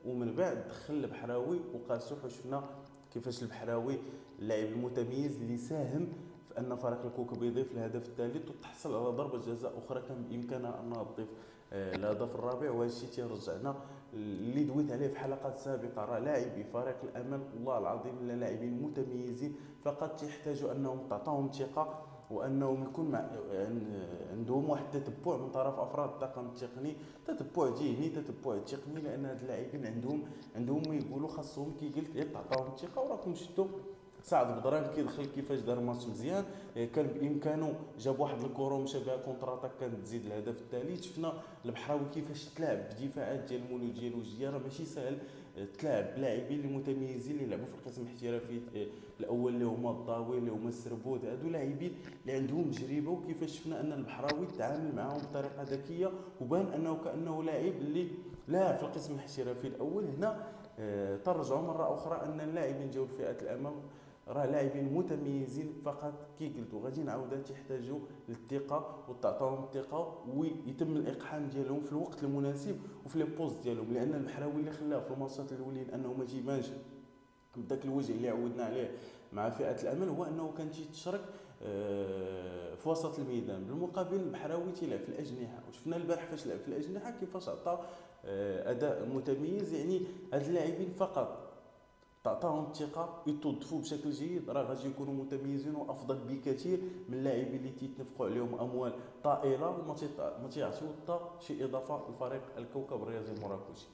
ومن بعد دخل البحراوي وقاسوح، وشفنا كيفاش البحراوي اللاعب المتميز اللي ساهم في ان فريق الكوكب يضيف الهدف الثالث وتحصل على ضربه جزاء اخرى كان بامكانها انها تضيف الهدف الرابع. وهذا الشيء تيرجعنا اللي دويت عليه في حلقات سابقه، راه لاعبي فريق الامل والله العظيم لاعبين متميزين، فقط تيحتاجوا انهم تعطاهم ثقه، وانهم يكون عندهم واحد التتبع من طرف افراد الطاقم التقني، تتبع ذهني تتبع تقني، لان هاد اللاعبين عندهم يقولوا خاصهم كي قلت غير تعطاهم الثقه. وراكم شفتوا سعد بدران كيدخل كيفاش دار ماتش مزيان، كان بامكانه جاب واحد الكره مشابهه كونتراتاك كانت تزيد الهدف الثالث. شفنا البحراوي كيفاش تلعب بدفاعات ديال مولو ديال وجديه، راه ماشي سهل تلعب بلاعبين اللي متميزين اللي لعبوا في القسم الاحترافي الاول اللي هما الضاوي اللي هما السربود، هادو لاعبين اللي عندهم تجربه. وكيفاش شفنا ان البحراوي تعامل معاهم بطريقه ذكيه، وبان انه كانه لاعب اللي لا في القسم الاحترافي الاول. هنا ترجعوا مره اخرى ان اللاعبين ديال فئه الامام راه لاعبين متميزين، فقط كي قلتوا غادي نعاودها تحتاجوا للثقه وتعطاهم الثقه ويتم الاقحام ديالهم في الوقت المناسب وفي لي بوست ديالهم. لان البحراوي اللي خلاه في الماتشات الاولين انه ما تيبانش بداك الوجه اللي عودنا عليه مع فئه الامل، هو انه كان تيتشرك في وسط الميدان. بالمقابل البحراوي تيلعب في الاجنحه، وشفنا البارح فاش لعب في الاجنحه كيفاش عطى اداء متميز. يعني هاد اللاعبين فقط تعطاهم الثقه يتوظفوا بشكل جيد راه غادي يكونوا متميزين وافضل بكثير من اللاعبين اللي تيتنفقوا عليهم اموال طائله وما تيعطيو حتى شي اضافه لفريق الكوكب الرياضي المراكشي.